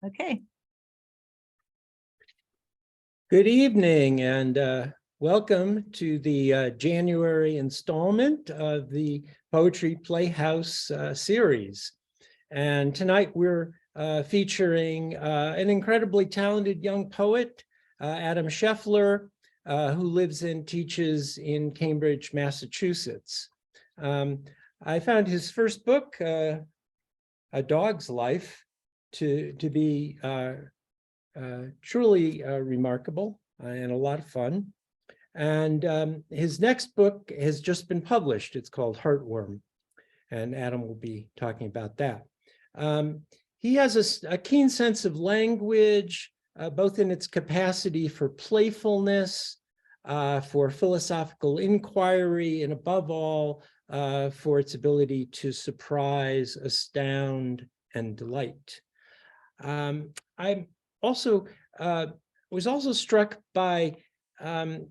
Okay. Good evening and welcome to the January installment of the Poetry Playhouse series. And tonight we're featuring an incredibly talented young poet, Adam Scheffler, who lives and teaches in Cambridge, Massachusetts. I found his first book, A Dog's Life, to be truly remarkable and a lot of fun. And his next book has just been published. It's called Heartworm, and Adam will be talking about that. He has a keen sense of language, both in its capacity for playfulness, for philosophical inquiry, and above all, for its ability to surprise, astound, and delight. I'm also was also struck by Adam's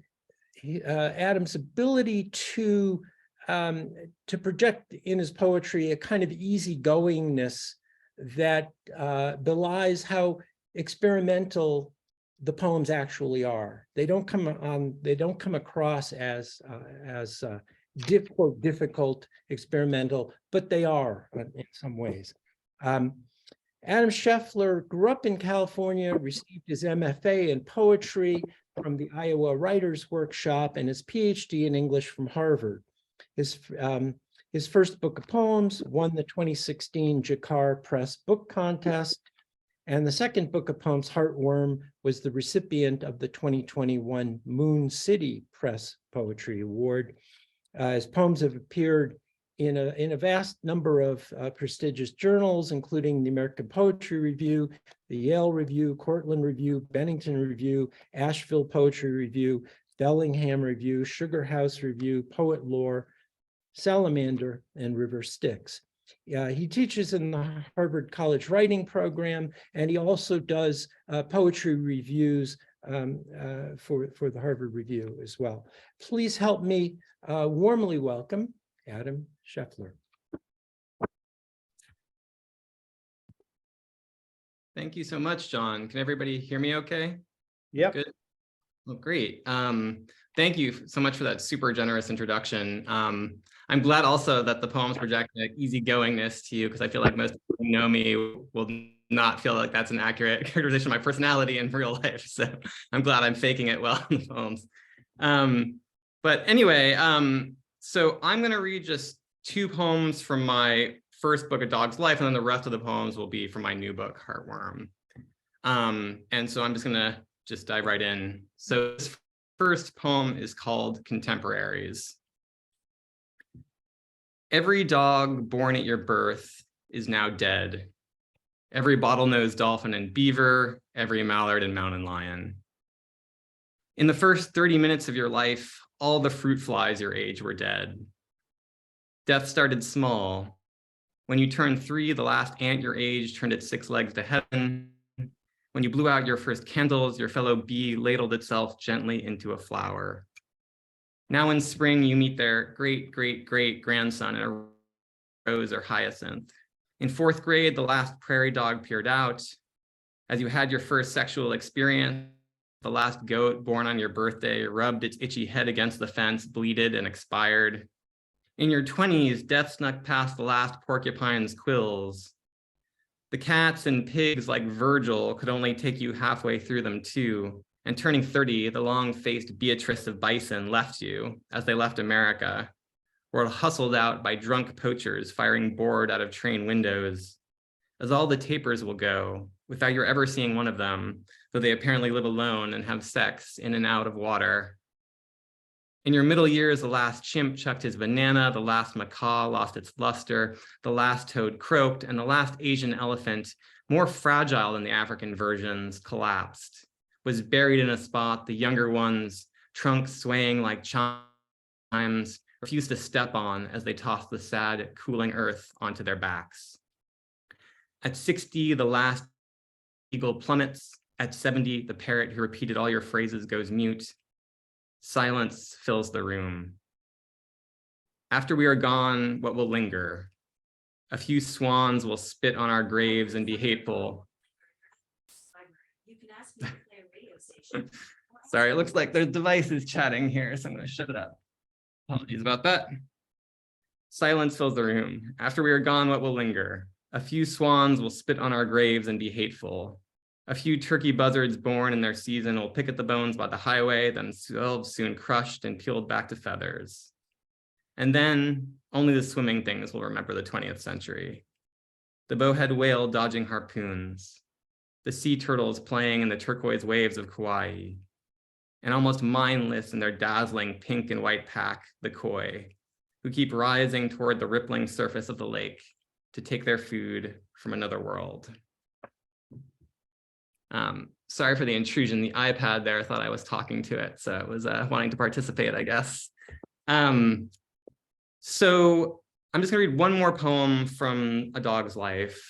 ability to project in his poetry a kind of easygoingness that belies how experimental the poems actually are. They don't come across as difficult, experimental, but they are in some ways. Adam Scheffler grew up in California, received his MFA in poetry from the Iowa Writers Workshop and his PhD in English from Harvard. His first book of poems won the 2016 Jakar Press Book Contest, and the second book of poems, Heartworm, was the recipient of the 2021 Moon City Press Poetry Award. His poems have appeared in a vast number of prestigious journals, including the American Poetry Review, the Yale Review, Cortland Review, Bennington Review, Asheville Poetry Review, Bellingham Review, Sugar House Review, Poet Lore, Salamander, and River Styx. He teaches in the Harvard College Writing Program, and he also does poetry reviews for the Harvard Review as well. Please help me warmly welcome Adam Scheffler. Thank you so much, John. Can everybody hear me okay? Yep. Good. Well, great. Thank you so much for that super generous introduction. I'm glad also that the poems project like easygoingness to you, because I feel like most people who know me will not feel like that's an accurate characterization of my personality in real life. So I'm glad I'm faking it well in the poems. But anyway, so I'm going to read just two poems from my first book, A Dog's Life, and then the rest of the poems will be from my new book, Heartworm. And so I'm just going to dive right in. So this first poem is called Contemporaries. Every dog born at your birth is now dead. Every bottlenose dolphin and beaver, every mallard and mountain lion. In the first 30 minutes of your life, all the fruit flies your age were dead. Death started small. When you turned 3, the last ant your age turned its 6 legs to heaven. When you blew out your first candles, your fellow bee ladled itself gently into a flower. Now in spring, you meet their great-great-great-grandson in a rose or hyacinth. In 4th grade, the last prairie dog peered out. As you had your first sexual experience, the last goat born on your birthday rubbed its itchy head against the fence, bleated, and expired. In your 20s, death snuck past the last porcupine's quills. The cats and pigs like Virgil could only take you halfway through them too. And turning 30, the long-faced Beatrice of Bison left you as they left America, or hustled out by drunk poachers firing board out of train windows. As all the tapers will go, without your ever seeing one of them, though they apparently live alone and have sex in and out of water. In your middle years, the last chimp chucked his banana, the last macaw lost its luster, the last toad croaked, and the last Asian elephant, more fragile than the African versions, collapsed, was buried in a spot the younger ones, trunks swaying like chimes, refused to step on as they tossed the sad, cooling earth onto their backs. At 60, the last eagle plummets. At 70, the parrot who repeated all your phrases goes mute. Silence fills the room. After we are gone, what will linger? A few swans will spit on our graves and be hateful. Sorry, it looks like their device is chatting here, so I'm going to shut it up. Apologies about that. Silence fills the room. After we are gone, what will linger? A few swans will spit on our graves and be hateful. A few turkey buzzards born in their season will pick at the bones by the highway, themselves soon crushed and peeled back to feathers. And then only the swimming things will remember the 20th century. The bowhead whale dodging harpoons, the sea turtles playing in the turquoise waves of Kauai, and almost mindless in their dazzling pink and white pack, the koi, who keep rising toward the rippling surface of the lake to take their food from another world. Sorry for the intrusion. The iPad there thought I was talking to it, so it was wanting to participate, I guess. So I'm just going to read one more poem from A Dog's Life.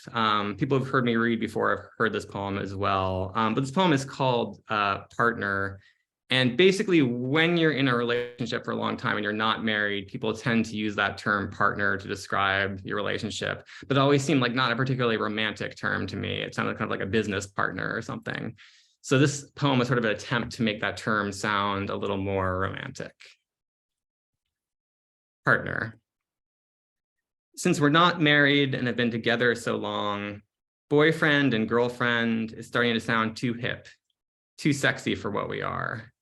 People have heard me read before. I've heard this poem as well. But this poem is called Partner. And basically, when you're in a relationship for a long time and you're not married, people tend to use that term partner to describe your relationship. But it always seemed like not a particularly romantic term to me. It sounded kind of like a business partner or something. So this poem is sort of an attempt to make that term sound a little more romantic. Partner. Since we're not married and have been together so long, boyfriend and girlfriend is starting to sound too hip, too sexy for what we are.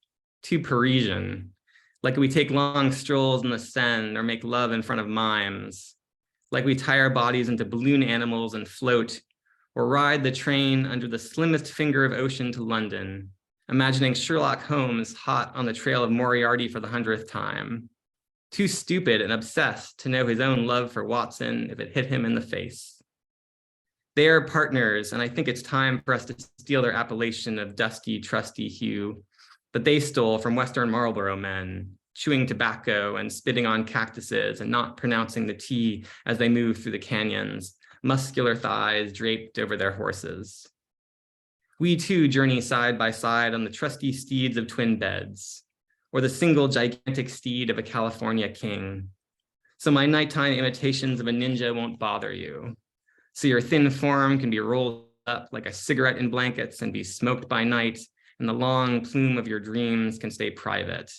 Too Parisian, like we take long strolls in the Seine or make love in front of mimes, like we tie our bodies into balloon animals and float, or ride the train under the slimmest finger of ocean to London, imagining Sherlock Holmes hot on the trail of Moriarty for the 100th time. Too stupid and obsessed to know his own love for Watson if it hit him in the face. They are partners, and I think it's time for us to steal their appellation of dusky, trusty hue that they stole from Western Marlboro men, chewing tobacco and spitting on cactuses and not pronouncing the T as they move through the canyons, muscular thighs draped over their horses. We too journey side by side on the trusty steeds of twin beds, or the single gigantic steed of a California king. So my nighttime imitations of a ninja won't bother you. So your thin form can be rolled up like a cigarette in blankets and be smoked by night, and the long plume of your dreams can stay private.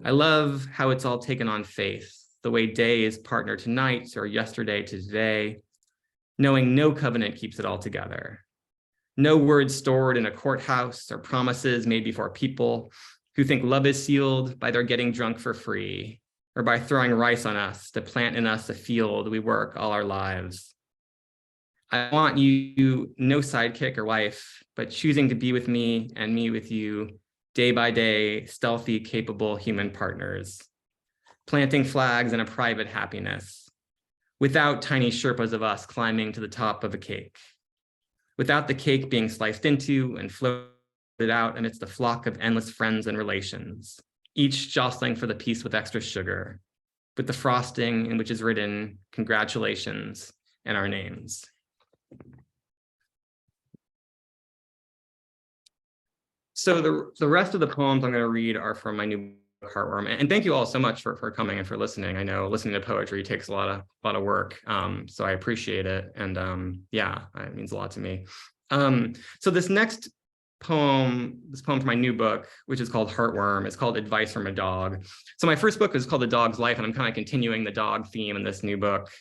I love how it's all taken on faith, the way day is partner to night or yesterday to today, knowing no covenant keeps it all together. No words stored in a courthouse or promises made before people who think love is sealed by their getting drunk for free or by throwing rice on us to plant in us a field we work all our lives. I want you, no sidekick or wife, but choosing to be with me and me with you, day by day, stealthy, capable human partners, planting flags in a private happiness, without tiny Sherpas of us climbing to the top of a cake, without the cake being sliced into and floated out amidst a flock of endless friends and relations, each jostling for the piece with extra sugar, with the frosting in which is written, congratulations, and our names. So the rest of the poems I'm going to read are from my new book, Heartworm. And thank you all so much for coming and for listening. I know listening to poetry takes a lot of work, so I appreciate it. And yeah, it means a lot to me. So this next poem, from my new book, which is called Heartworm, is called Advice from a Dog. So my first book was called A Dog's Life, and I'm kind of continuing the dog theme in this new book.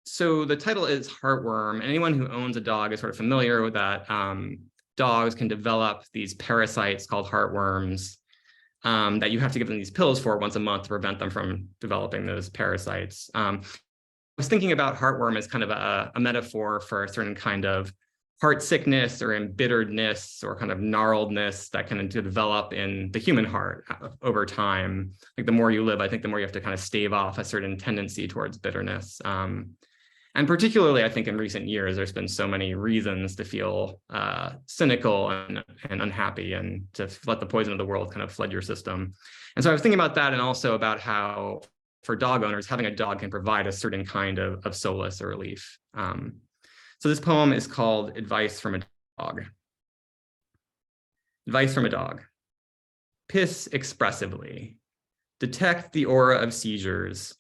So the title is Heartworm, and anyone who owns a dog is sort of familiar with that. Dogs can develop these parasites called heartworms that you have to give them these pills for once a month to prevent them from developing those parasites. I was thinking about heartworm as kind of a metaphor for a certain kind of heart sickness or embitteredness or kind of gnarledness that can develop in the human heart over time. Like the more you live, I think the more you have to kind of stave off a certain tendency towards bitterness. And particularly, I think in recent years, there's been so many reasons to feel cynical and unhappy and to let the poison of the world kind of flood your system. And so I was thinking about that and also about how for dog owners, having a dog can provide a certain kind of solace or relief. So this poem is called Advice from a Dog. Advice from a dog. Piss expressively. Detect the aura of seizures.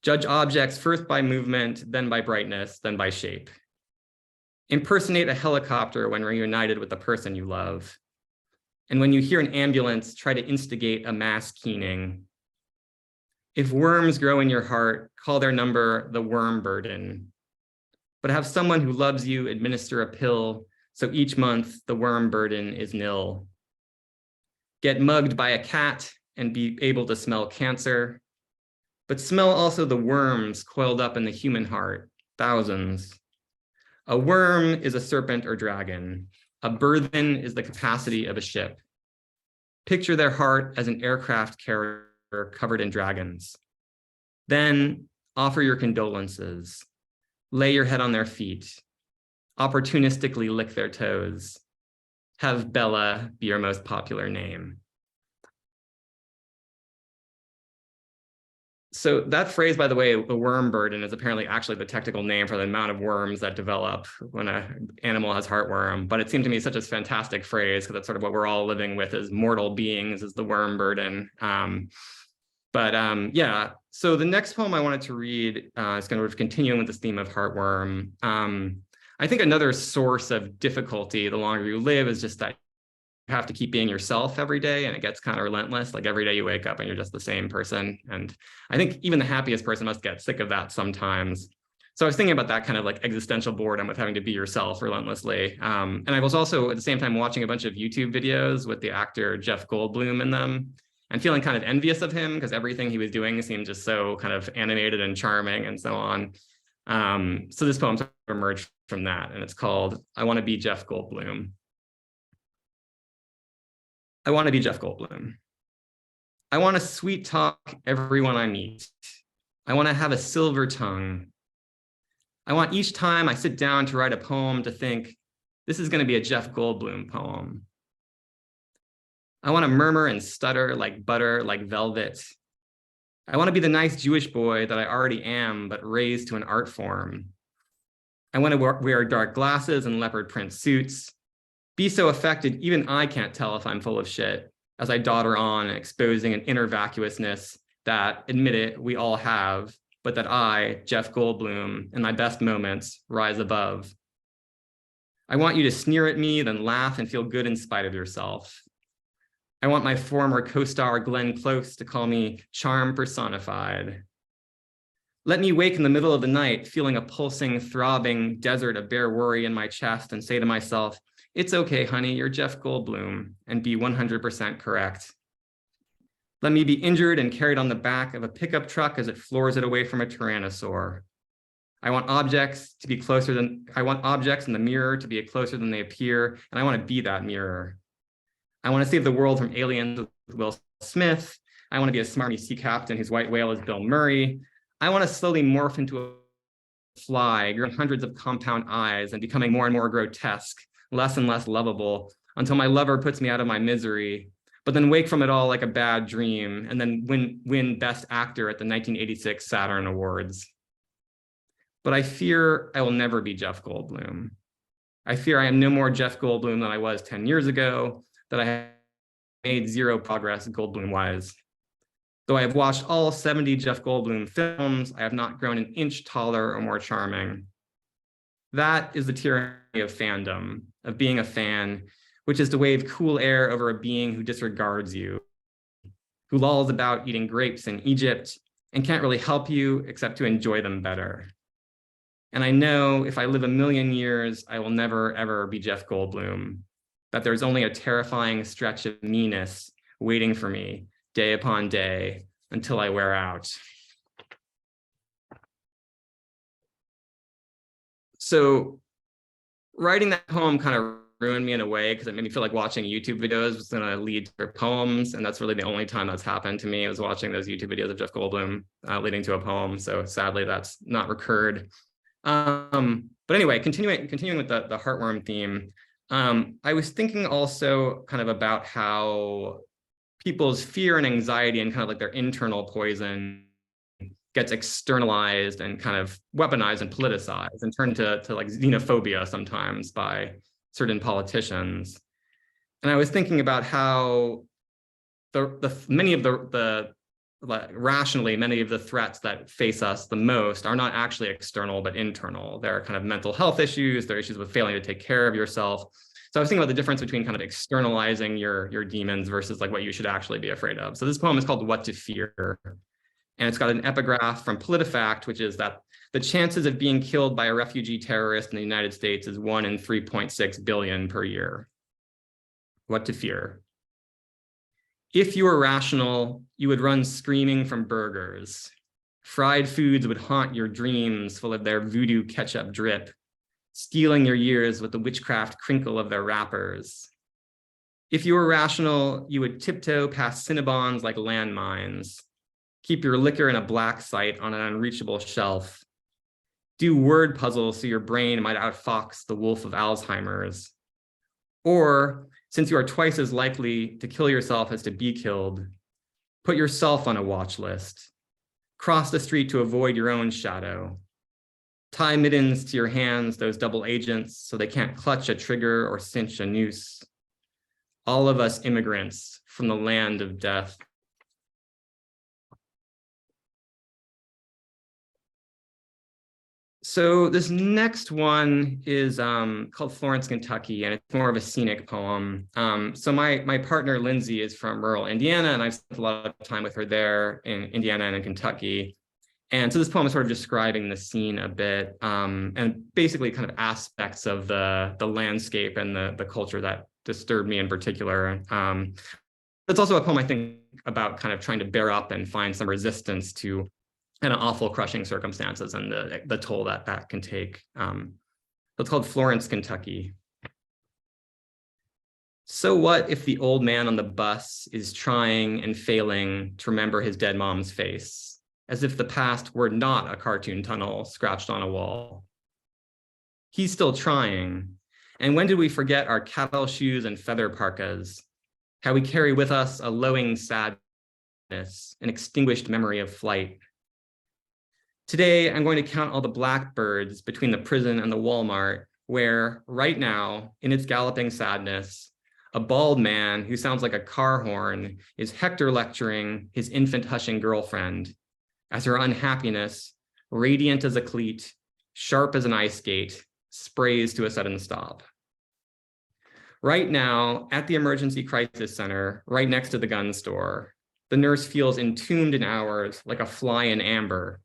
Judge objects first by movement, then by brightness, then by shape. Impersonate a helicopter when reunited with the person you love. And when you hear an ambulance, try to instigate a mass keening. If worms grow in your heart, call their number the worm burden. But have someone who loves you administer a pill, so each month the worm burden is nil. Get mugged by a cat and be able to smell cancer, but smell also the worms coiled up in the human heart, thousands. A worm is a serpent or dragon. A burthen is the capacity of a ship. Picture their heart as an aircraft carrier covered in dragons. Then offer your condolences. Lay your head on their feet. Opportunistically lick their toes. Have Bella be your most popular name. So that phrase, by the way, the worm burden, is apparently actually the technical name for the amount of worms that develop when an animal has heartworm. But it seemed to me such a fantastic phrase, because that's sort of what we're all living with as mortal beings, is the worm burden. Yeah, so the next poem I wanted to read is going to continue with this theme of heartworm. I think another source of difficulty the longer you live is just that you have to keep being yourself every day, and it gets kind of relentless. Like every day you wake up and you're just the same person. And I think even the happiest person must get sick of that sometimes. So I was thinking about that kind of like existential boredom with having to be yourself relentlessly. And I was also at the same time watching a bunch of YouTube videos with the actor Jeff Goldblum in them, and feeling kind of envious of him because everything he was doing seemed just so kind of animated and charming and so on. So this poem sort of emerged from that, and it's called I Want to Be Jeff Goldblum. I want to be Jeff Goldblum. I want to sweet talk everyone I meet. I want to have a silver tongue. I want each time I sit down to write a poem to think, this is going to be a Jeff Goldblum poem. I want to murmur and stutter like butter, like velvet. I want to be the nice Jewish boy that I already am, but raised to an art form. I want to wear dark glasses and leopard print suits. Be so affected, even I can't tell if I'm full of shit, as I dodder on, exposing an inner vacuousness that, admit it, we all have, but that I, Jeff Goldblum, in my best moments, rise above. I want you to sneer at me, then laugh and feel good in spite of yourself. I want my former co-star Glenn Close to call me charm personified. Let me wake in the middle of the night, feeling a pulsing, throbbing desert of bare worry in my chest, and say to myself, it's okay, honey, you're Jeff Goldblum, and be 100% correct. Let me be injured and carried on the back of a pickup truck as it floors it away from a tyrannosaur. I want objects in the mirror to be closer than they appear, and I want to be that mirror. I want to save the world from aliens with Will Smith. I want to be a smarmy sea captain whose white whale is Bill Murray. I want to slowly morph into a fly, growing hundreds of compound eyes and becoming more and more grotesque, less and less lovable, until my lover puts me out of my misery, but then wake from it all like a bad dream, and then win Best Actor at the 1986 Saturn Awards. But I fear I will never be Jeff Goldblum. I fear I am no more Jeff Goldblum than I was 10 years ago, that I have made zero progress Goldblum-wise. Though I have watched all 70 Jeff Goldblum films, I have not grown an inch taller or more charming. That is the tyranny of fandom, of being a fan, which is to wave cool air over a being who disregards you, who lolls about eating grapes in Egypt and can't really help you except to enjoy them better. And I know if I live a million years, I will never, ever be Jeff Goldblum, that there's only a terrifying stretch of meanness waiting for me day upon day until I wear out. So writing that poem kind of ruined me in a way, because it made me feel like watching YouTube videos was going to lead to poems. And that's really the only time that's happened to me. I was watching those YouTube videos of Jeff Goldblum leading to a poem. So sadly, that's not recurred. But anyway, continuing with the heartworm theme, I was thinking also kind of about how people's fear and anxiety and kind of like their internal poison gets externalized and kind of weaponized and politicized and turned to like xenophobia sometimes by certain politicians. And I was thinking about how many of the rationally, many of the threats that face us the most are not actually external, but internal. There are kind of mental health issues. There are issues with failing to take care of yourself. So I was thinking about the difference between kind of externalizing your demons versus like what you should actually be afraid of. So this poem is called What to Fear. And it's got an epigraph from PolitiFact, which is that the chances of being killed by a refugee terrorist in the United States is 1 in 3.6 billion per year. What to fear? If you were rational, you would run screaming from burgers. Fried foods would haunt your dreams full of their voodoo ketchup drip, stealing your years with the witchcraft crinkle of their wrappers. If you were rational, you would tiptoe past Cinnabons like landmines, keep your liquor in a black site on an unreachable shelf, do word puzzles so your brain might outfox the wolf of Alzheimer's. Or, since you are twice as likely to kill yourself as to be killed, put yourself on a watch list, cross the street to avoid your own shadow, tie mittens to your hands, those double agents, so they can't clutch a trigger or cinch a noose. All of us immigrants from the land of death. So this next one is called Florence, Kentucky, and it's more of a scenic poem. So my partner, Lindsay, is from rural Indiana, and I've spent a lot of time with her there in Indiana and in Kentucky. And so this poem is sort of describing the scene a bit, and basically kind of aspects of the landscape and the culture that disturbed me in particular. It's also a poem, I think, about kind of trying to bear up and find some resistance to kind of awful, crushing circumstances and the toll that can take. It's called Florence, Kentucky. So what if the old man on the bus is trying and failing to remember his dead mom's face, as if the past were not a cartoon tunnel scratched on a wall? He's still trying. And when did we forget our cattle shoes and feather parkas? How we carry with us a lowing sadness, an extinguished memory of flight. Today, I'm going to count all the blackbirds between the prison and the Walmart, where right now, in its galloping sadness, a bald man who sounds like a car horn is Hector lecturing his infant hushing girlfriend as her unhappiness, radiant as a cleat, sharp as an ice skate, sprays to a sudden stop. Right now, at the emergency crisis center, right next to the gun store, the nurse feels entombed in hours like a fly in amber,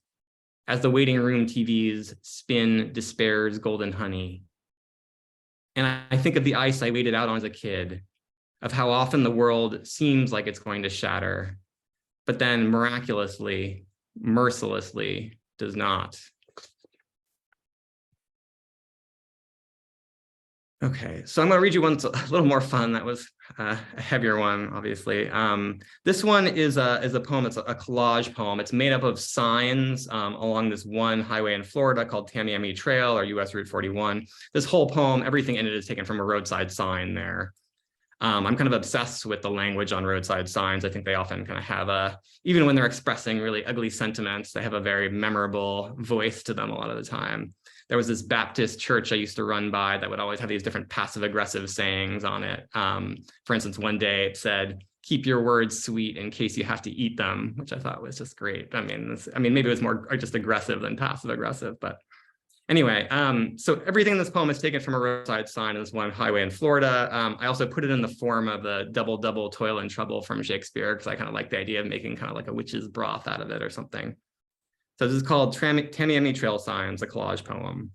as the waiting room TVs spin despair's golden honey. And I think of the ice I waited out on as a kid, of how often the world seems like it's going to shatter, but then miraculously, mercilessly does not. Okay, so I'm going to read you one that's a little more fun. That was a heavier one, obviously. This one is a poem. It's a collage poem. It's made up of signs along this one highway in Florida called Tamiami Trail, or US Route 41. This whole poem, everything in it is taken from a roadside sign there. I'm kind of obsessed with the language on roadside signs. I think they often kind of have even when they're expressing really ugly sentiments, they have a very memorable voice to them a lot of the time. There was this Baptist church I used to run by that would always have these different passive aggressive sayings on it. For instance, one day it said, "Keep your words sweet in case you have to eat them," which I thought was just great. I mean, maybe it was more just aggressive than passive aggressive, but anyway, so everything in this poem is taken from a roadside sign in this one highway in Florida. I also put it in the form of the double, double, toil and trouble from Shakespeare, because I kind of like the idea of making kind of like a witch's broth out of it or something. So this is called Tamiami Trail Signs, a collage poem.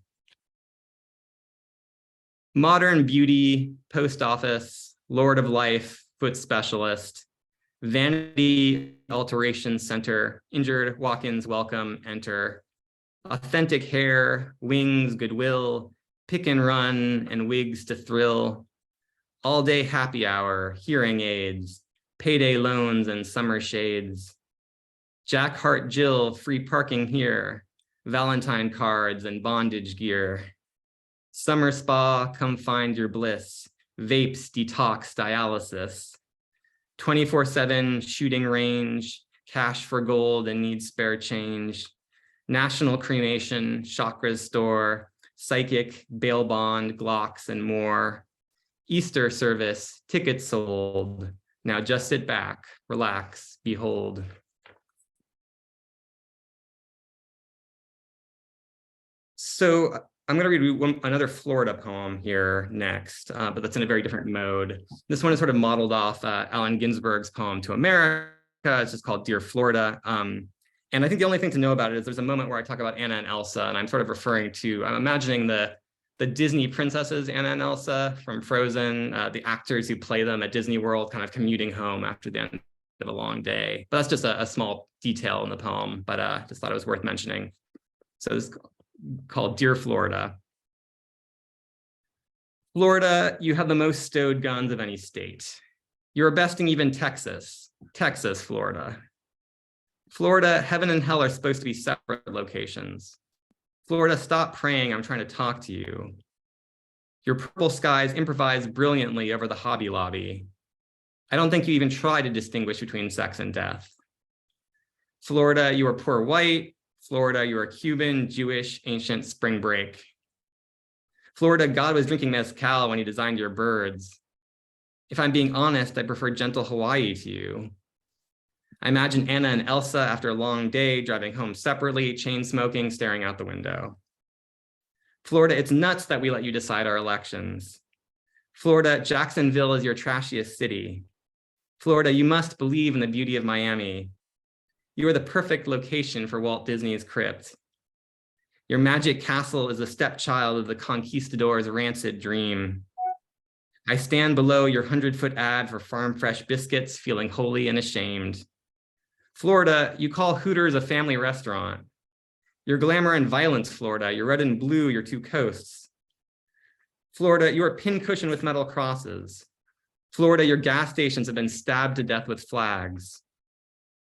Modern beauty, post office, lord of life, foot specialist, vanity alteration center, injured walk-ins welcome, enter. Authentic hair, wings, goodwill, pick and run, and wigs to thrill. All day happy hour, hearing aids, payday loans and summer shades. Jack Hart Jill, free parking here, Valentine cards and bondage gear. Summer spa, come find your bliss, vapes, detox, dialysis. 24/7 shooting range, cash for gold and need spare change. National cremation, chakras store, psychic, bail bond, Glocks, and more. Easter service, tickets sold. Now just sit back, relax, behold. So I'm going to read another Florida poem here next, but that's in a very different mode. This one is sort of modeled off Allen Ginsberg's poem To America. It's just called Dear Florida. And I think the only thing to know about it is there's a moment where I talk about Anna and Elsa, and I'm sort of referring to, I'm imagining the Disney princesses, Anna and Elsa from Frozen, the actors who play them at Disney World, kind of commuting home after the end of a long day. But that's just a small detail in the poem, but just thought it was worth mentioning. So this is called Dear Florida. Florida, you have the most stowed guns of any state. You're besting even Texas, Florida. Florida, heaven and hell are supposed to be separate locations. Florida, stop praying, I'm trying to talk to you. Your purple skies improvise brilliantly over the Hobby Lobby. I don't think you even try to distinguish between sex and death. Florida, you are poor white. Florida, you are Cuban, Jewish, ancient spring break. Florida, God was drinking mezcal when he designed your birds. If I'm being honest, I prefer gentle Hawaii to you. I imagine Anna and Elsa after a long day, driving home separately, chain smoking, staring out the window. Florida, it's nuts that we let you decide our elections. Florida, Jacksonville is your trashiest city. Florida, you must believe in the beauty of Miami. You are the perfect location for Walt Disney's crypt. Your magic castle is a stepchild of the conquistador's rancid dream. I stand below your 100-foot ad for farm fresh biscuits, feeling holy and ashamed. Florida, you call Hooters a family restaurant. Your glamour and violence, Florida, your red and blue, your two coasts. Florida, you are pincushion with metal crosses. Florida, your gas stations have been stabbed to death with flags.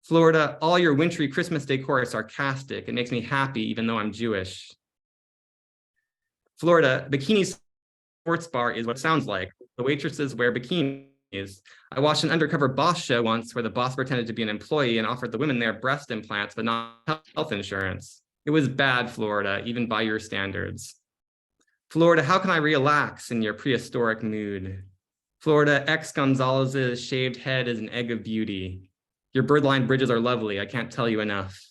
Florida, all your wintry Christmas decor is sarcastic. It makes me happy even though I'm Jewish. Florida, bikini sports bar is what it sounds like. The waitresses wear bikinis. I watched an undercover boss show once where the boss pretended to be an employee and offered the women there breast implants, but not health insurance. It was bad, Florida, even by your standards. Florida, how can I relax in your prehistoric mood? Florida, X Gonzalez's shaved head is an egg of beauty. Your birdline bridges are lovely, I can't tell you enough.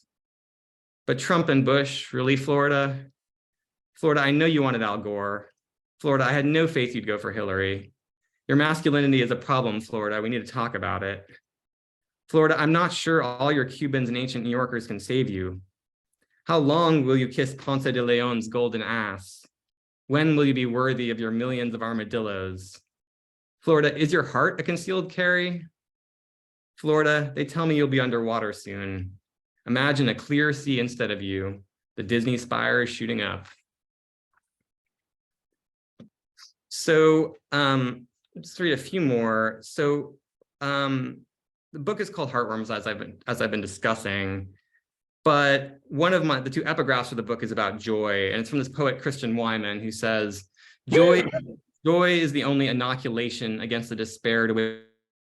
But Trump and Bush, really, Florida? Florida, I know you wanted Al Gore. Florida, I had no faith you'd go for Hillary. Your masculinity is a problem, Florida. We need to talk about it. Florida, I'm not sure all your Cubans and ancient New Yorkers can save you. How long will you kiss Ponce de Leon's golden ass? When will you be worthy of your millions of armadillos? Florida, is your heart a concealed carry? Florida, they tell me you'll be underwater soon. Imagine a clear sea instead of you. The Disney spire is shooting up. So just read a few more. So the book is called Heartworms, as I've been discussing. But one of the two epigraphs of the book is about joy, and it's from this poet Christian Wyman, who says, joy is the only inoculation against the despair to which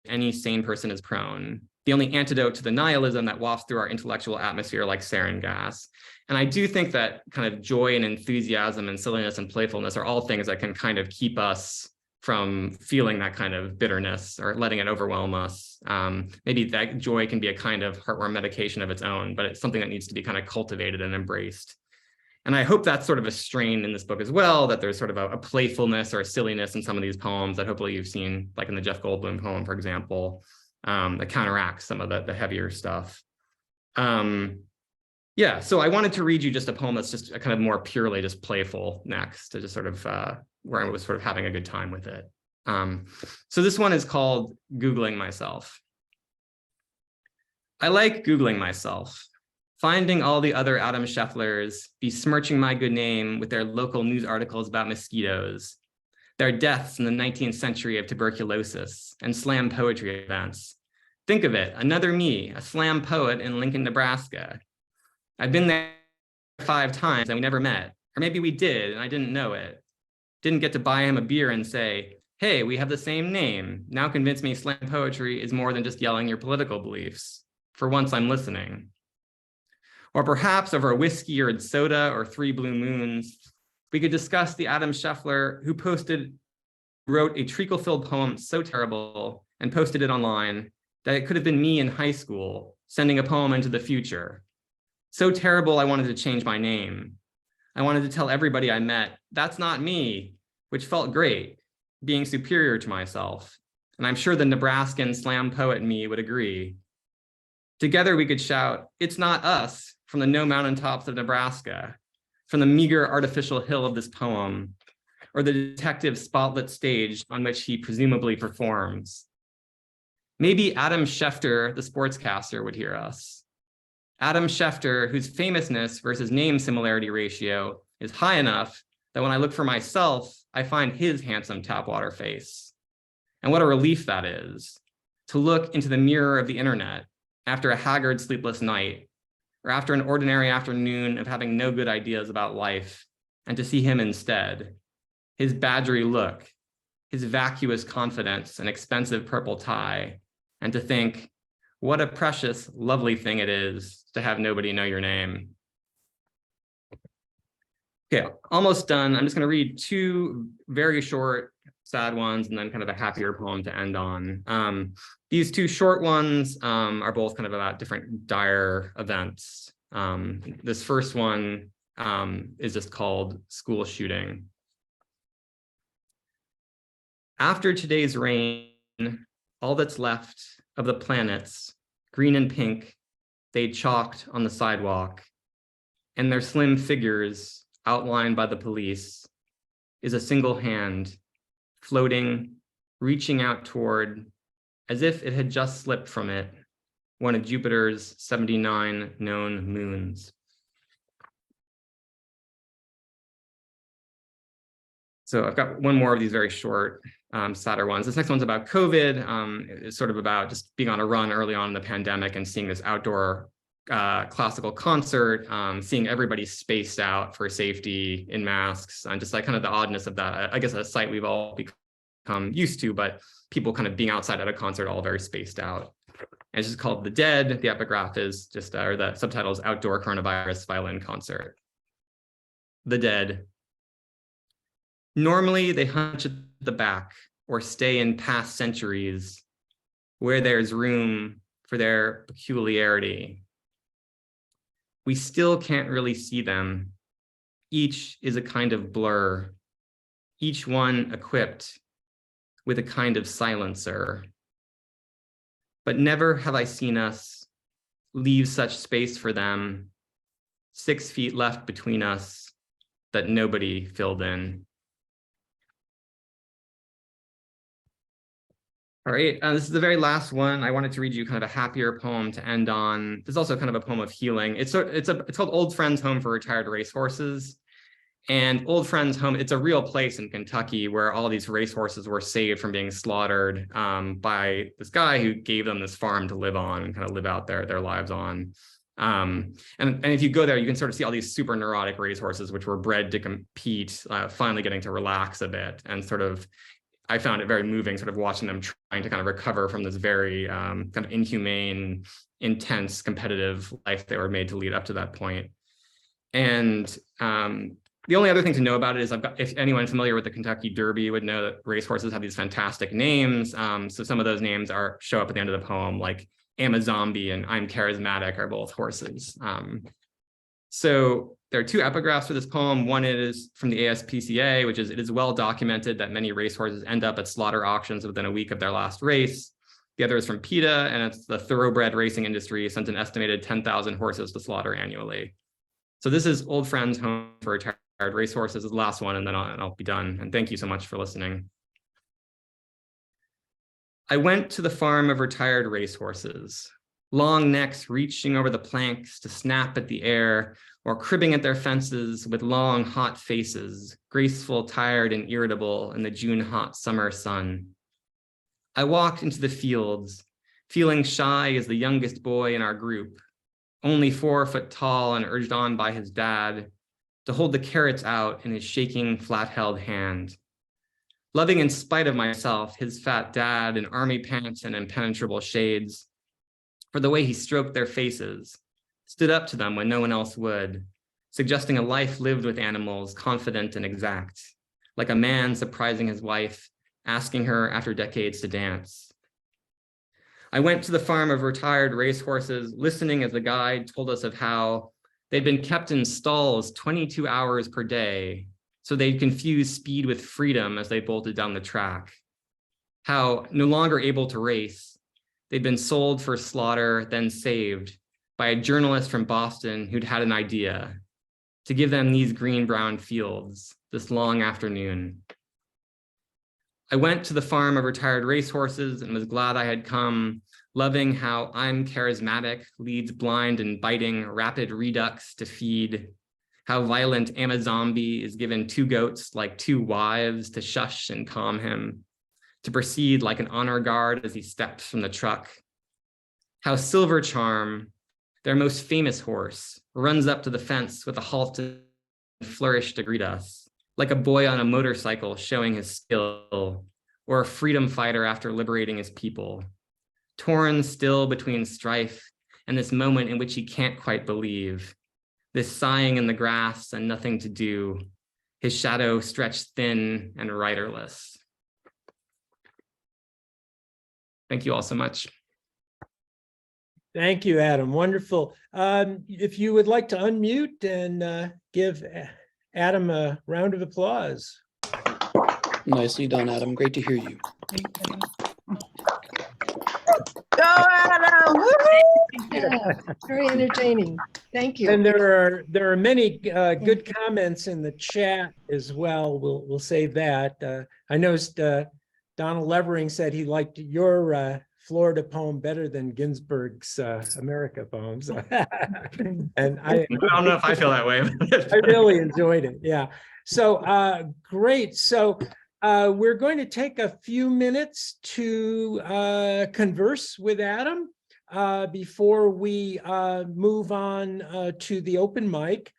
any sane person is prone, the only antidote to the nihilism that wafts through our intellectual atmosphere like sarin gas. And I do think that kind of joy and enthusiasm and silliness and playfulness are all things that can kind of keep us from feeling that kind of bitterness or letting it overwhelm us. Maybe that joy can be a kind of heartworm medication of its own, but it's something that needs to be kind of cultivated and embraced. And I hope that's sort of a strain in this book as well, that there's sort of a playfulness or a silliness in some of these poems that hopefully you've seen, like in the Jeff Goldblum poem, for example, that counteracts some of the heavier stuff. Yeah, so I wanted to read you just a poem that's just a kind of more purely just playful next, to just sort of where I was sort of having a good time with it. So this one is called Googling Myself. I like Googling myself, finding all the other Adam Schefflers, besmirching my good name with their local news articles about mosquitoes, their deaths in the 19th century of tuberculosis, and slam poetry events. Think of it, another me, a slam poet in Lincoln, Nebraska. I've been there 5 times and we never met, or maybe we did and I didn't know it. Didn't get to buy him a beer and say, hey, we have the same name. Now convince me slam poetry is more than just yelling your political beliefs. For once I'm listening. Or perhaps over a whiskey or a soda or 3 blue moons, we could discuss the Adam Scheffler who wrote a treacle-filled poem so terrible and posted it online that it could have been me in high school sending a poem into the future. So terrible I wanted to change my name. I wanted to tell everybody I met, that's not me, which felt great, being superior to myself. And I'm sure the Nebraskan slam poet in me would agree. Together we could shout, it's not us, from the no mountaintops of Nebraska, from the meager artificial hill of this poem, or the detective spotlit stage on which he presumably performs. Maybe Adam Scheffler, the sportscaster, would hear us. Adam Scheffler, whose famousness versus name similarity ratio is high enough that when I look for myself, I find his handsome tapwater face. And what a relief that is, to look into the mirror of the internet after a haggard, sleepless night, or after an ordinary afternoon of having no good ideas about life, and to see him instead, his badgery look, his vacuous confidence and expensive purple tie, and to think, what a precious, lovely thing it is to have nobody know your name. Okay, almost done. I'm just going to read two very short, sad ones, and then kind of a happier poem to end on. These two short ones are both kind of about different dire events. This first one is just called School Shooting. After today's rain, all that's left of the planets, green and pink, they chalked on the sidewalk, and their slim figures outlined by the police is a single hand floating, reaching out toward, as if it had just slipped from it, one of Jupiter's 79 known moons. So I've got one more of these very short, sadder ones. This next one's about COVID. It's sort of about just being on a run early on in the pandemic and seeing this outdoor classical concert, seeing everybody spaced out for safety in masks, and just like kind of the oddness of that. I guess a sight we've all become used to, but people kind of being outside at a concert all very spaced out. And it's just called The Dead. The epigraph is just, or the subtitle is Outdoor Coronavirus Violin Concert. The Dead. Normally, they hunch at the back or stay in past centuries where there's room for their peculiarity. We still can't really see them. Each is a kind of blur, each one equipped with a kind of silencer. But never have I seen us leave such space for them, 6 feet left between us that nobody filled in. All right, this is the very last one. I wanted to read you kind of a happier poem to end on. This is also kind of a poem of healing. It's called Old Friends Home for Retired Racehorses. And Old Friends Home, it's a real place in Kentucky where all these racehorses were saved from being slaughtered by this guy who gave them this farm to live on and kind of live out their lives on. And if you go there, you can sort of see all these super neurotic racehorses, which were bred to compete, finally getting to relax a bit and sort of, I found it very moving, sort of watching them trying to kind of recover from this very kind of inhumane, intense, competitive life they were made to lead up to that point. And the only other thing to know about it is if anyone familiar with the Kentucky Derby would know that racehorses have these fantastic names. So some of those names show up at the end of the poem, like Amazombie and I'm Charismatic are both horses. So there are two epigraphs for this poem. One is from the ASPCA, which is, it is well documented that many racehorses end up at slaughter auctions within a week of their last race. The other is from PETA, and it's the thoroughbred racing industry sent an estimated 10,000 horses to slaughter annually. So this is Old Friends Home for Retired Racehorses, is the last one, and then I'll be done. And thank you so much for listening. I went to the farm of retired racehorses, long necks reaching over the planks to snap at the air or cribbing at their fences with long, hot faces, graceful, tired, and irritable in the June hot summer sun. I walked into the fields, feeling shy as the youngest boy in our group, only 4 foot tall and urged on by his dad to hold the carrots out in his shaking, flat-held hand. Loving in spite of myself, his fat dad in army pants and impenetrable shades, for the way he stroked their faces, stood up to them when no one else would, suggesting a life lived with animals, confident and exact, like a man surprising his wife, asking her after decades to dance. I went to the farm of retired racehorses, listening as the guide told us of how They'd been kept in stalls 22 hours per day, so they'd confused speed with freedom as they bolted down the track. How, no longer able to race, they'd been sold for slaughter, then saved by a journalist from Boston who'd had an idea to give them these green-brown fields this long afternoon. I went to the farm of retired racehorses and was glad I had come, loving how I'm charismatic leads blind and biting rapid redux to feed, how violent Amazombie is given 2 goats like 2 wives to shush and calm him, to proceed like an honor guard as he steps from the truck, how Silver Charm, their most famous horse, runs up to the fence with a halt and flourish to greet us, like a boy on a motorcycle showing his skill, or a freedom fighter after liberating his people, torn still between strife and this moment in which he can't quite believe, this sighing in the grass and nothing to do, his shadow stretched thin and riderless. Thank you all so much. Thank you, Adam. Wonderful. If you would like to unmute and give Adam a round of applause. Nicely done, Adam. Great to hear you. Go, Adam! Woo-hoo! Yeah, very entertaining. Thank you. And there are many good comments in the chat as well. We'll save that. I noticed Donald Levering said he liked your Florida poem better than Ginsberg's America poems. And I don't know if I feel that way. I really enjoyed it. Yeah. So great. So we're going to take a few minutes to converse with Adam before we move on to the open mic.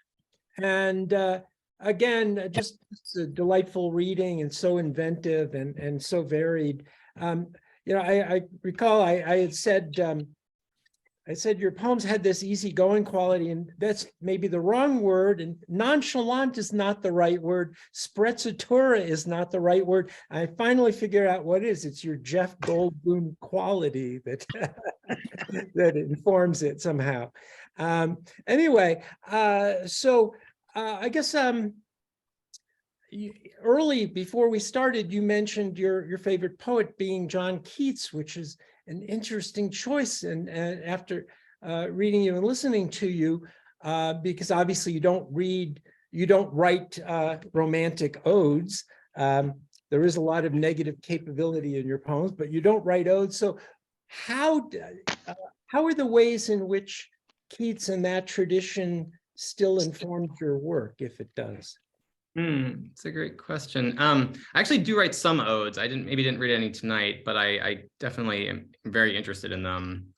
And again, just a delightful reading and so inventive and so varied. You know, I recall I had said, your poems had this easygoing quality, and that's maybe the wrong word, and nonchalant is not the right word. Sprezzatura is not the right word. I finally figured out what it is. It's your Jeff Goldblum quality that, that informs it somehow. Anyway, so I guess early before we started, you mentioned your favorite poet being John Keats, which is an interesting choice. And after reading you and listening to you, because obviously you don't write romantic odes. There is a lot of negative capability in your poems, but you don't write odes. So how are the ways in which Keats and that tradition still informed your work, if it does? It's a great question. I actually do write some odes. I maybe didn't read any tonight, but I definitely am very interested in them.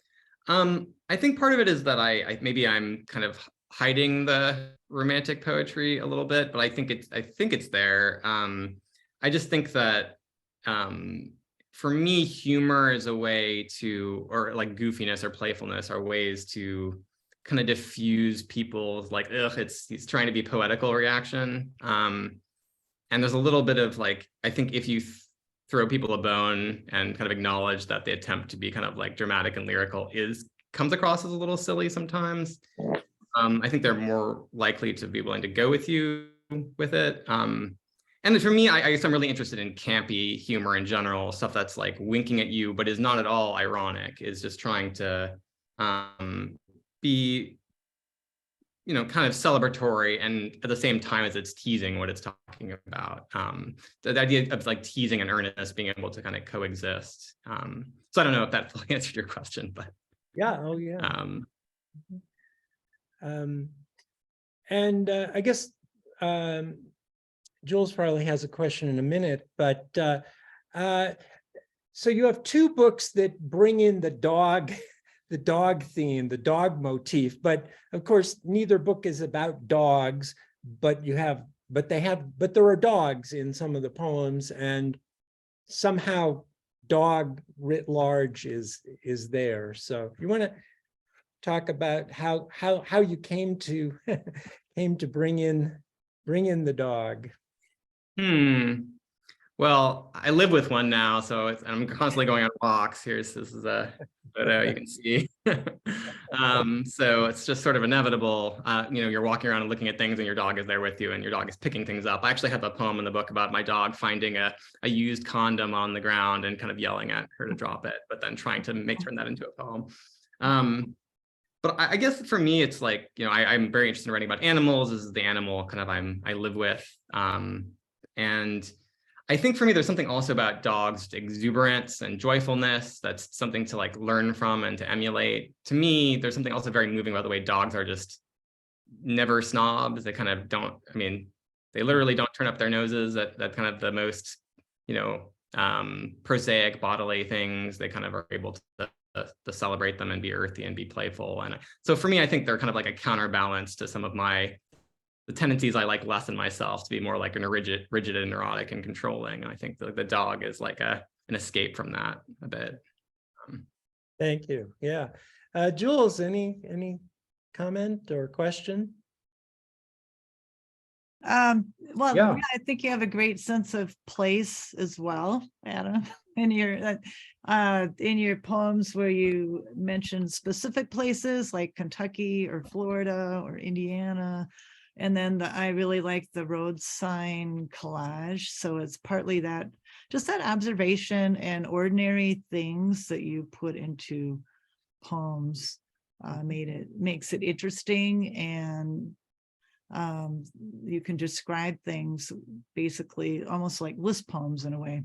I think part of it is that maybe I'm kind of hiding the romantic poetry a little bit, but I think it's there. I just think that for me, humor is a way to, or like goofiness or playfulness are ways to kind of diffuse people's like, ugh, he's trying to be poetical reaction. And there's a little bit of like, I think if you throw people a bone and kind of acknowledge that the attempt to be kind of like dramatic and lyrical comes across as a little silly sometimes. I think they're more likely to be willing to go with you with it. And for me, I guess I'm really interested in campy humor in general, stuff that's like winking at you, but is not at all ironic, is just trying to be, you know, kind of celebratory, and at the same time as it's teasing what it's talking about. The idea of like teasing and earnestness being able to kind of coexist. So I don't know if that fully answered your question, but yeah, oh yeah. And I guess Jules probably has a question in a minute, but so you have two books that bring in the dog theme, the dog motif, but of course neither book is about dogs, but there are dogs in some of the poems, and somehow dog writ large is there. So you want to talk about how you came to bring in the dog? Well, I live with one now, so I'm constantly going on walks. This is a photo you can see. So it's just sort of inevitable. You're walking around and looking at things and your dog is there with you and your dog is picking things up. I actually have a poem in the book about my dog finding a used condom on the ground and kind of yelling at her to drop it, but then trying to turn that into a poem. But I guess for me, it's like, I'm very interested in writing about animals. This is the animal kind of I live with. And I think for me, there's something also about dogs' exuberance and joyfulness. That's something to like learn from and to emulate. To me, there's something also very moving about the way dogs are just never snobs. They kind of don't, they literally don't turn up their noses at kind of the most, prosaic bodily things. They kind of are able to celebrate them and be earthy and be playful. And so for me, I think they're kind of like a counterbalance to some of the tendencies I like less in myself, to be more like rigid and neurotic and controlling. And I think the dog is like an escape from that a bit. Thank you. Yeah. Jules, any comment or question? Well, Yeah. I think you have a great sense of place as well, Adam, in your poems where you mention specific places like Kentucky or Florida or Indiana. And then I really like the road sign collage. So it's partly that, just that observation and ordinary things that you put into poems makes it interesting, and you can describe things basically almost like list poems in a way.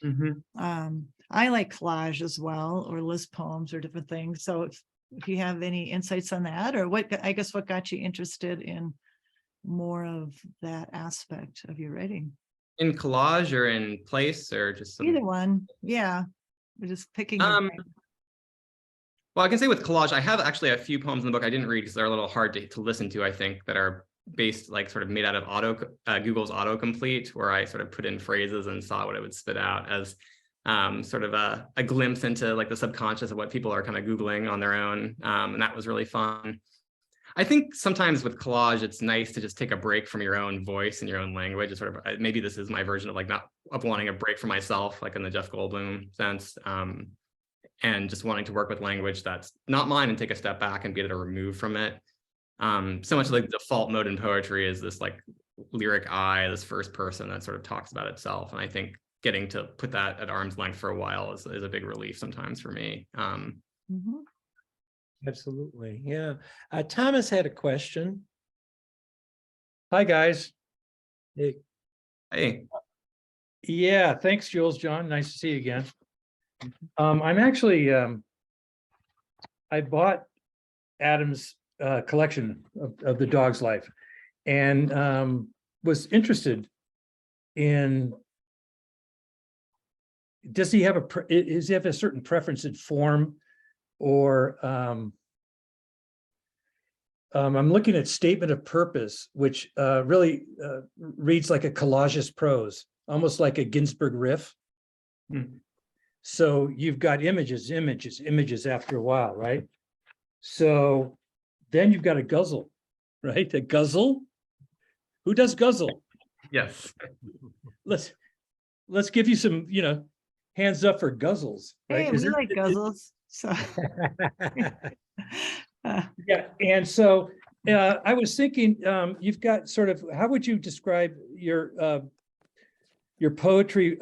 Mm-hmm. I like collage as well, or list poems or different things. So if you have any insights on that, or what got you interested in more of that aspect of your writing? In collage or in place, or just Either one. Yeah. We're just picking your brain. Well, I can say with collage, I have actually a few poems in the book I didn't read because they're a little hard to listen to, I think, that are based, like sort of made out of Google's autocomplete, where I sort of put in phrases and saw what it would spit out as sort of a glimpse into like the subconscious of what people are kind of Googling on their own. And that was really fun. I think sometimes with collage, it's nice to just take a break from your own voice and your own language. It's sort of, maybe this is my version of like not wanting a break for myself, like in the Jeff Goldblum sense, and just wanting to work with language that's not mine and take a step back and be able to remove from it. So much like the default mode in poetry is this like lyric I, this first person that sort of talks about itself. And I think getting to put that at arm's length for a while is a big relief sometimes for me. Mm-hmm. Absolutely. Yeah. Thomas had a question. Hi, guys. Hey. Yeah, thanks, Jules, John. Nice to see you again. I'm actually, I bought Adam's collection of the dog's life, and was interested in, does he have a certain preference in form, or I'm looking at statement of purpose, which really reads like a collagist prose, almost like a Ginsberg riff. So you've got images after a while, right? So then you've got a guzzle, right? A guzzle. Who does guzzle? Yes. Let's give you some, hands up for guzzles, right? Hey, we like guzzles. So yeah, and so I was thinking, you've got sort of, how would you describe your poetry,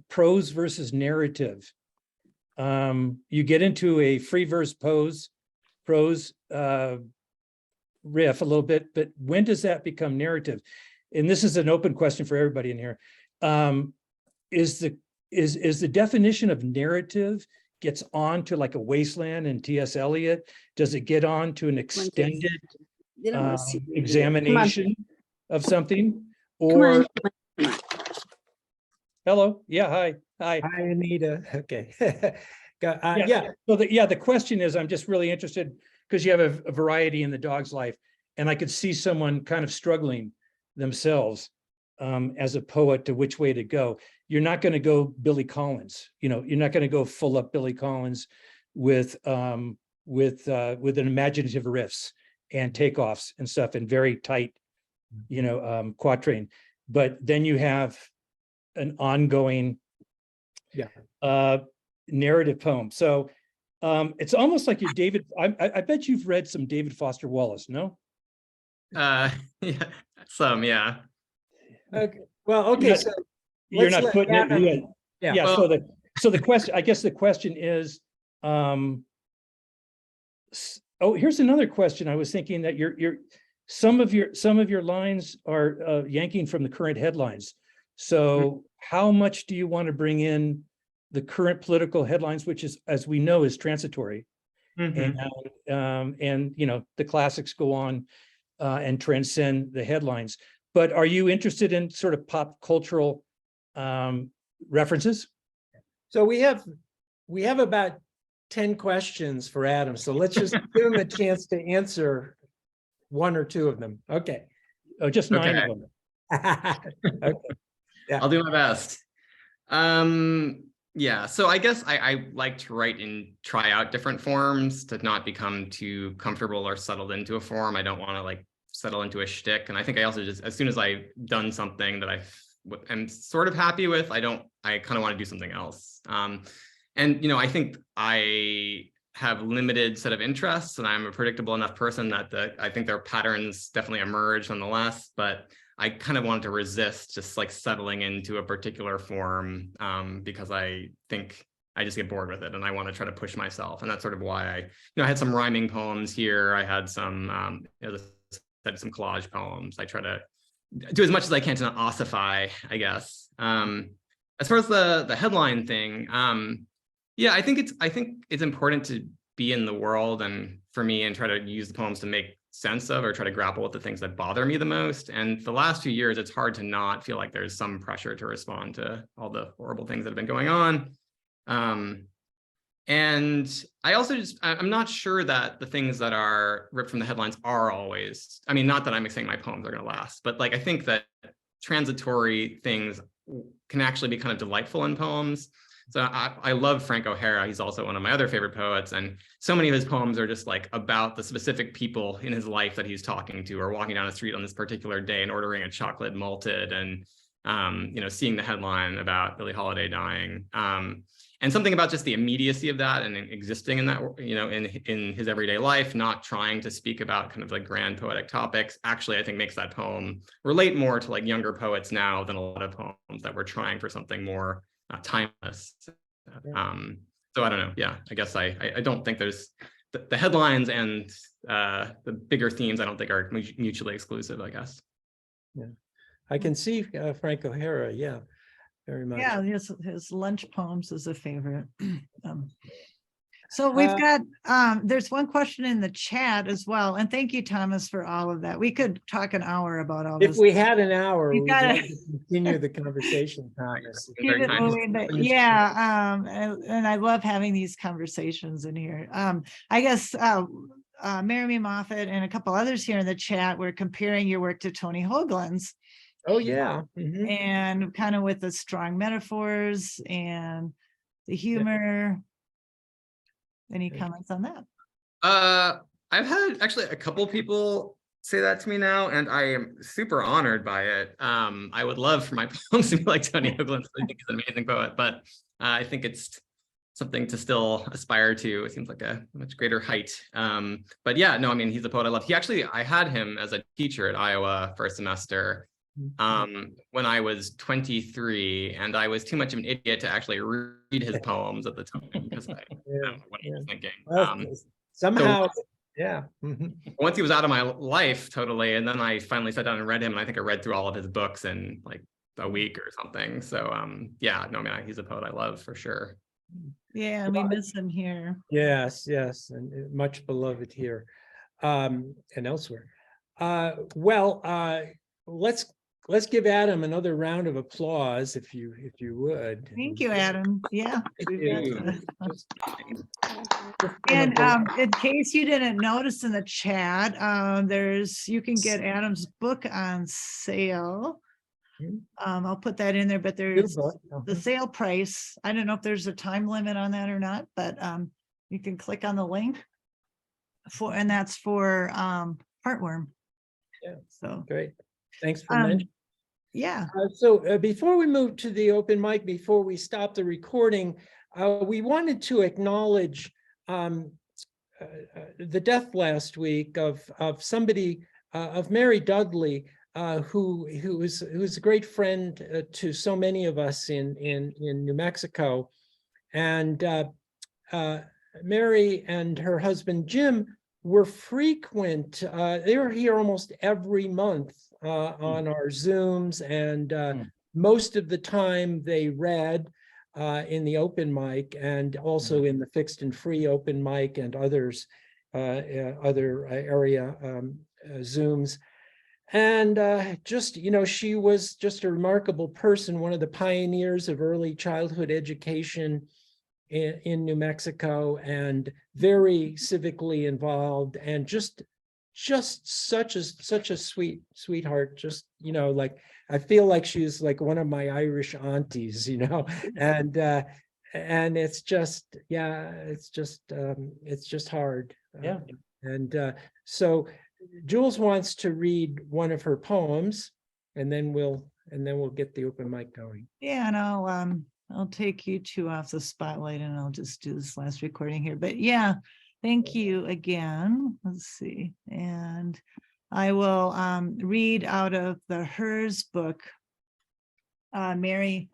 prose versus narrative? You get into a free verse prose riff a little bit, but when does that become narrative? And this is an open question for everybody in here. Is the definition of narrative gets on to like a Wasteland and T.S. Eliot? Does it get on to an extended examination of something? Or hello, yeah, hi. Hi, Anita. Okay. Yeah. So the question is, I'm just really interested because you have a variety in the dog's life, and I could see someone kind of struggling themselves as a poet to which way to go. You're not going to go Billy Collins, you're not going to go full up Billy Collins with an imaginative riffs and takeoffs and stuff and very tight, quatrain. But then you have an ongoing Yeah. narrative poem. So it's almost like you're David. I bet you've read some David Foster Wallace, no? Yeah, yeah. Okay. Well, okay. You're not- So You're let's not let putting it. Adam- Yeah. Well- So the question, I guess the question is, oh, here's another question. I was thinking that some of your lines are yanking from the current headlines. So how much do you want to bring in the current political headlines, which is, as we know, is transitory, Mhm. and you know, the classics go on and transcend the headlines. But are you interested in sort of pop cultural references? So we have about 10 questions for Adam. So let's just give him a chance to answer one or two of them. Okay. Oh, just 9 Okay. of them. Okay. I'll do my best. Yeah, so I guess I like to write and try out different forms to not become too comfortable or settled into a form. I don't want to like settle into a shtick. And I think I also just, as soon as I've done something that I'm sort of happy with, I kind of want to do something else. And, you know, I think I have limited set of interests and I'm a predictable enough person that I think their patterns definitely emerge nonetheless, but I kind of wanted to resist just like settling into a particular form because I think I just get bored with it and I want to try to push myself. And that's sort of why I had some rhyming poems here. I had some, some collage poems. I try to do as much as I can to not ossify, I guess. As far as the headline thing, yeah, I think it's important to be in the world and for me and try to use the poems to make sense of or try to grapple with the things that bother me the most. And the last few years, it's hard to not feel like there's some pressure to respond to all the horrible things that have been going on. And I also I'm not sure that the things that are ripped from the headlines are always, I mean, not that I'm saying my poems are going to last, but like I think that transitory things can actually be kind of delightful in poems. So I love Frank O'Hara. He's also one of my other favorite poets. And so many of his poems are just like about the specific people in his life that he's talking to or walking down the street on this particular day and ordering a chocolate malted and, seeing the headline about Billie Holiday dying. And something about just the immediacy of that and existing in that, in his everyday life, not trying to speak about kind of like grand poetic topics, actually, I think makes that poem relate more to like younger poets now than a lot of poems that were trying for something more timeless. So I don't know. Yeah, I guess I don't think there's the headlines and the bigger themes. I don't think are mutually exclusive, I guess. Yeah, I can see Frank O'Hara. Yeah, very much. Yeah, his lunch poems is a favorite. So we've got, there's one question in the chat as well. And thank you, Thomas, for all of that. We could talk an hour about all If this. we had an hour, We've we'd gotta- like to continue the conversation, Thomas. Keep it moving, but yeah, and I love having these conversations in here. I guess Mary Moffat and a couple others here in the chat were comparing your work to Tony Hoagland's. Oh, yeah. Mhm. And kind of with the strong metaphors and the humor. Any comments on that? I've had actually a couple people say that to me now, and I am super honored by it. I would love for my poems to be like Tony Hoagland's. I think he's an amazing poet, but I think it's something to still aspire to. It seems like a much greater height. But yeah, no, I mean, he's a poet I love. I had him as a teacher at Iowa for a semester when I was 23, and I was too much of an idiot to actually read his poems at the time because I don't know what I was thinking. Well, somehow, yeah. Mhm. Once he was out of my life totally, and then I finally sat down and read him, and I think I read through all of his books in like a week or something. So yeah, no, I mean, he's a poet I love for sure. Yeah, we miss him here. Yes, and much beloved here and elsewhere. Let's give Adam another round of applause if you would. Thank you, Adam. Yeah. you. And in case you didn't notice in the chat, you can get Adam's book on sale. I'll put that in there, but there's the sale price. I don't know if there's a time limit on that or not, but you can click on the link and that's for Heartworm. Yeah. So Great. Thanks for mentioning. Yeah. So before we move to the open mic, before we stop the recording, we wanted to acknowledge the death last week of somebody, of Mary Dudley, who's a great friend to so many of us in New Mexico. And Mary and her husband Jim were frequent. They were here almost every month on our Zooms, and most of the time they read in the open mic, and also in the fixed and free open mic and others, other area Zooms. And just, you know, she was just a remarkable person, one of the pioneers of early childhood education in New Mexico, and very civically involved, and just such a sweetheart. Just, you know, like, I feel like she's like one of my Irish aunties, you know, and it's just, yeah, it's just hard. Yeah. And so Jules wants to read one of her poems, and then we'll get the open mic going. Yeah, and I'll take you two off the spotlight, and I'll just do this last recording here. But yeah, thank you again. Let's see. And I will read out of the Hers book. Mary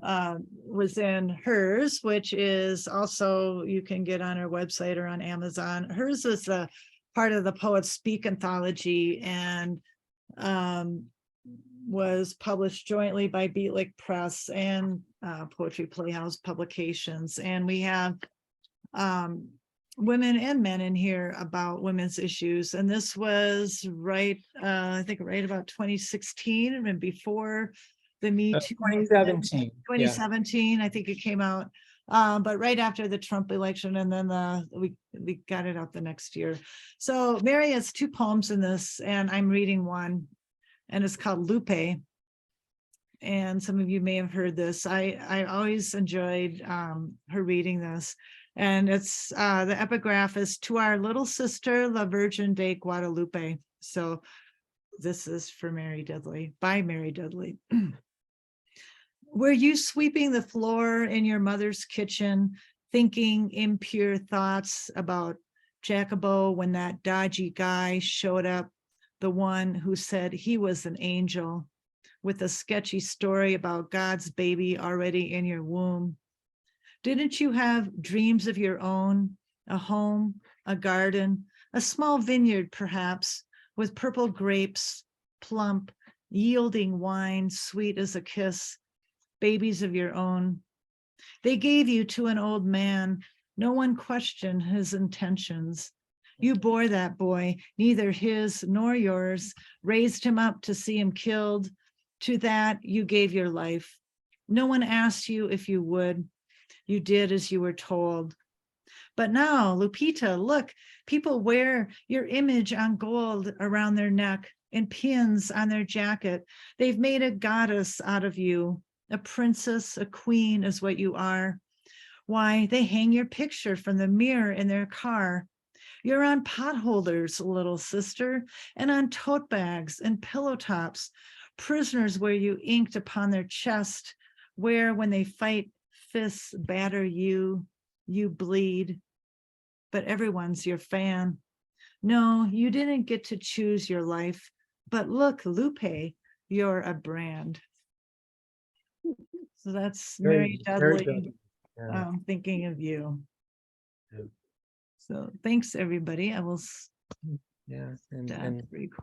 was in Hers, which is also, you can get on our website or on Amazon. Hers is a part of the Poets Speak anthology, and was published jointly by Beatlick Press and Poetry Playhouse Publications. And we have women and men in here about women's issues. And this was right, I think right about 2016, and before the Me Too. 2017. 2017, I think it came out. But right after the Trump election, and then we got it out the next year. So Mary has two poems in this, and I'm reading one, and it's called Lupe. And some of you may have heard this. I always enjoyed her reading this. And it's the epigraph is "To our little sister, La Virgin de Guadalupe." So this is for Mary Dudley, by Mary Dudley. Were you sweeping the floor in your mother's kitchen, thinking impure thoughts about Jacobo when that dodgy guy showed up, the one who said he was an angel, with a sketchy story about God's baby already in your womb? Didn't you have dreams of your own, a home, a garden, a small vineyard perhaps, with purple grapes, plump, yielding wine, sweet as a kiss, babies of your own? They gave you to an old man. No one questioned his intentions. You bore that boy, neither his nor yours, raised him up to see him killed. To that you gave your life. No one asked you if you would. You did as you were told. But now, Lupita, look, people wear your image on gold around their neck and pins on their jacket. They've made a goddess out of you. A princess, a queen is what you are. Why, they hang your picture from the mirror in their car. You're on potholders, little sister, and on tote bags and pillow tops. Prisoners where you inked upon their chest, where when they fight, fists batter you, you bleed. But everyone's your fan. No, you didn't get to choose your life. But look, Lupe, you're a brand. So that's Mary Dudley, Yeah. thinking of you. Yeah. So thanks, everybody. I will Yeah, stop and recording.